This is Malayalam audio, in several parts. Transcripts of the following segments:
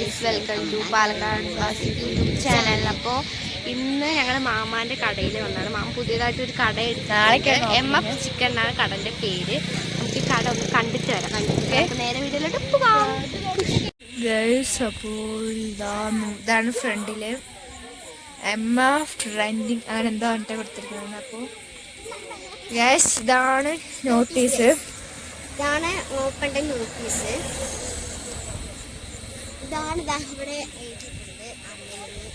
Guys, welcome to Palakkad classic YouTube channel. അപ്പോൾ ഇന്ന് ഞങ്ങൾ മാമാൻ്റെ കടയിൽ വന്നാണ്. മാമ പുതിയതായിട്ടൊരു കട എടുത്താൽ MF ചിക്കൻ എന്നാണ് കടൻ്റെ പേര്. നമുക്ക് ഈ കട ഒന്ന് കണ്ടിട്ട് വരാം. നമുക്ക് നേരെ വീഡിയോയിലോട്ട് പോകാം. ഗൈസ്, അപ്പോൾ ഇതാണ് ഫ്രണ്ടില് MF ട്രെൻഡിങ് അങ്ങനെ എന്തോ പറഞ്ഞിട്ട് കൊടുത്തിരിക്കുന്നത്. അപ്പോൾ ഗൈസ്, ഇതാണ് നോട്ടീസ്. ഇതാണ് ഓപ്പണിൻ്റെ നോട്ടീസ്.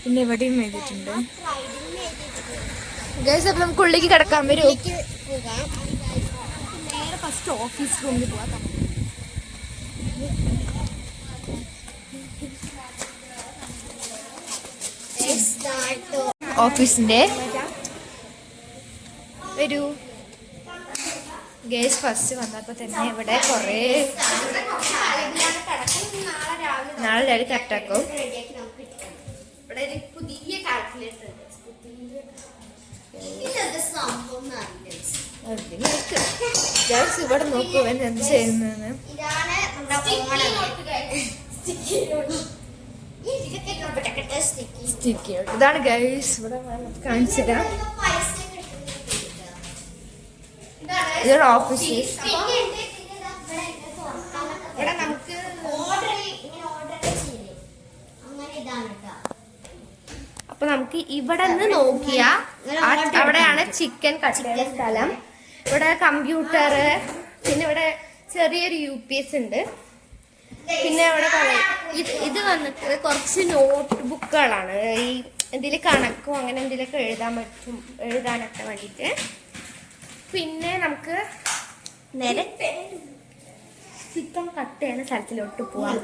പിന്നെ ഇവിടെയും എഴുതിയിട്ടുണ്ട്. ഗൈസ്, അപ്പൊ നമുക്ക് ഉള്ളിലേക്ക് കിടക്കാൻ വരും. നേരെ ഫസ്റ്റ് ഓഫീസ് റൂമിൽ പോകാം. ഓഫീസിന്റെ ഒരു ഗൈസ്, ഫസ്റ്റ് വന്നപ്പോ തന്നെ ഇവിടെ കൊറേ നാളെ രാവിലെ കറക്റ്റാക്കും. ഇവിടെ ഒരു പുതിയ കാൽക്കുലേറ്റർ ഇവിടെ നോക്കൂ എന്ത് ചെയ്യുന്നതെന്ന്. ഇതാണ് ഗൈസ്, ഇവിടെ കാണിച്ചു തരാം. ഇതാണ് ഓഫീസ്. ഇവിടെ നമുക്ക് അപ്പൊ നമുക്ക് ഇവിടെ നിന്ന് നോക്കിയാ അവിടെയാണ് ചിക്കൻ കട്ട് ചെയ്യുന്ന സ്ഥലം. ഇവിടെ കമ്പ്യൂട്ടർ, പിന്നെ ഇവിടെ ചെറിയൊരു UPS ഉണ്ട്. പിന്നെ ഇവിടെ ഇത് വന്നിട്ട് കുറച്ച് നോട്ട് ബുക്കുകളാണ്. ഈ എന്തെങ്കിലും കണക്കോ അങ്ങനെ എന്തെങ്കിലുമൊക്കെ എഴുതാനൊക്കെ വേണ്ടിയിട്ട്. പിന്നെ നമുക്ക് നേരെ ചിക്കൻ കട്ട് ചെയ്യുന്ന സ്ഥലത്തിലോട്ട് പോവാം.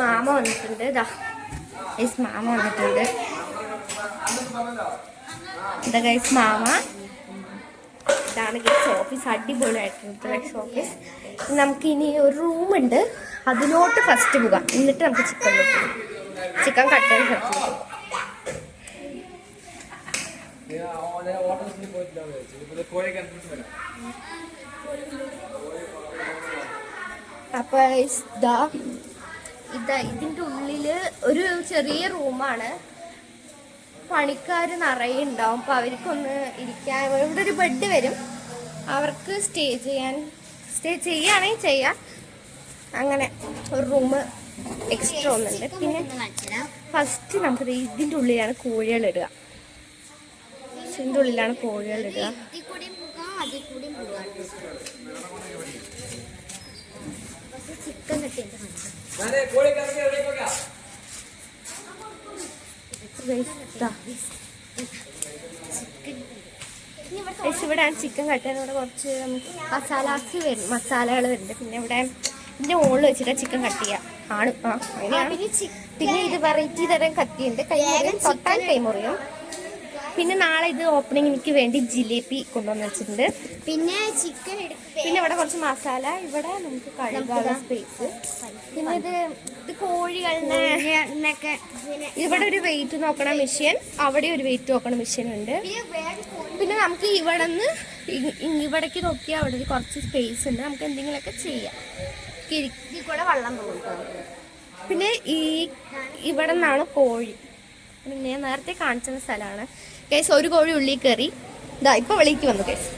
മാമ വന്നിട്ടുണ്ട്. മാമ വന്നിട്ടുണ്ട്. എന്താ ഗൈസ്, മാമ. ഇതാണ് ഗൈസ് ഓഫീസ്. അടിപൊളിയായിട്ടുണ്ട് ഗൈസ് ഓഫീസ്. നമുക്ക് ഇനി ഒരു റൂമുണ്ട്, അതിലോട്ട് ഫസ്റ്റ് പോകാം. എന്നിട്ട് നമുക്ക് ചിക്കൻ കട്ട് ചെയ്യുന്ന സ്ഥലത്തിലോട്ട് പോകാം. അപ്പൊ ഇതിന്റെ ഉള്ളില് ഒരു ചെറിയ റൂമാണ്. പണിക്കാർ നിറയെ ഉണ്ടാവും. അപ്പൊ അവർക്കൊന്ന് ഇരിക്കാൻ ഇവിടെ ഒരു ബെഡ് വരും. അവർക്ക് സ്റ്റേ ചെയ്യുകയാണെങ്കിൽ ചെയ്യാം. അങ്ങനെ ഒരു റൂം എക്സ്ട്രാ ഒന്നുണ്ട്. പിന്നെ ഫസ്റ്റ് നമുക്ക് ഇതിന്റെ ഉള്ളിലാണ് കോഴികളിടുക. ഇതിന്റെ ഉള്ളിലാണ് കോഴികളിടുക. ചിക്കൻ ഇവിടെയാണ് ചിക്കൻ കട്ടിയത്. ഇവിടെ കുറച്ച് മസാലകൾ വരുന്നുണ്ട്. പിന്നെ ഇവിടെ ഇതിന്റെ മുകളിൽ വെച്ചിട്ട് ചിക്കൻ കട്ട് ചെയ്യാം ആണ്. അങ്ങനെയാണ്. പിന്നെ ഇത് വെറൈറ്റി തരം കത്തിയുണ്ട്. കൈമുറിയും, തൊട്ടാൽ കൈമുറിയും. പിന്നെ നാളെ ഇത് ഓപ്പണിങ്ങിന് വേണ്ടി ജിലേബി കൊണ്ടുവന്ന് വെച്ചിട്ടുണ്ട്. പിന്നെ ചിക്കൻ, പിന്നെ ഇവിടെ കുറച്ച് മസാല. ഇവിടെ നമുക്ക് കഴുകാനുള്ള സ്പേസ്. പിന്നെ ഇത് കോഴികളിനൊക്കെ. ഇവിടെ ഒരു വെയിറ്റ് നോക്കണ മെഷീൻ, അവിടെ ഒരു വെയിറ്റ് നോക്കണ മെഷീൻ ഉണ്ട്. പിന്നെ നമുക്ക് ഇവിടേക്ക് നോക്കിയാൽ അവിടെ കുറച്ച് സ്പേസ് ഉണ്ട്. നമുക്ക് എന്തെങ്കിലുമൊക്കെ ചെയ്യാം. ഇതിൽ കൂടെ വെള്ളം പോകും. പിന്നെ ഇവിടെ നിന്നാണ് കോഴി. പിന്നെ നേരത്തെ കാണിച്ച സ്ഥലമാണ് കേസ്. ഒരു കോഴി ഉള്ളിൽ കയറി ഇപ്പൊ വെളിക്ക് വന്നു കേസ്.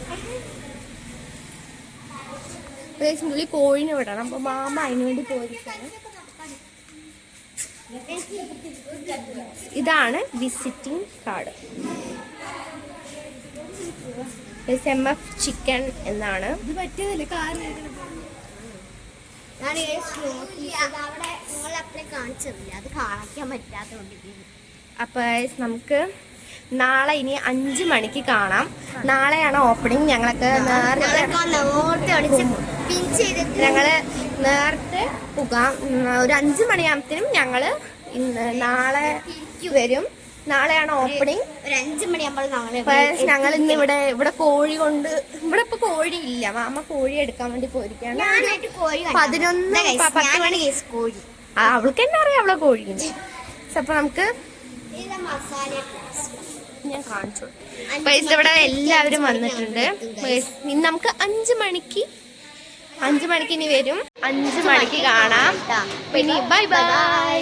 ഉള്ളിൽ കോഴിനെ വിടണം. അപ്പൊ മാമ അതിനു വേണ്ടി പോയിരിക്കാണ്. ഇതാണ് വിസിറ്റിംഗ് കാർഡ്. MF ചിക്കൻ എന്നാണ്. അപ്പൊ നമുക്ക് നാളെ ഇനി 5 മണിക്ക് കാണാം. നാളെയാണ് ഓപ്പണിങ്. ഞങ്ങള് നേരത്തെ പോകാം. ഒരു 5 മണിയാകുമ്പത്തേനും ഞങ്ങള് നാളെ വരും. നാളെയാണ് ഓപ്പണിങ്. ഒരു 5 മണിയാകുമ്പോൾ ഞങ്ങൾ ഇന്ന് ഇവിടെ കോഴി കൊണ്ട് ഇവിടെ ഇപ്പൊ കോഴി ഇല്ല. മാമ കോഴി എടുക്കാൻ വേണ്ടി പോയിരിക്കാണ്. 11-10 മണി കോഴി. അവൾക്ക് തന്നെ അറിയാം അവളെ കോഴിയുണ്ട്. അപ്പൊ നമുക്ക് ഞാൻ കാണിച്ചു. ഇവിടെ എല്ലാവരും വന്നിട്ടുണ്ട്. ഇന്ന് നമുക്ക് 5 മണിക്ക് 5 മണിക്ക് ഇനി വരും. 5 മണിക്ക് കാണാം. പിന്നെ ബൈ ബൈ.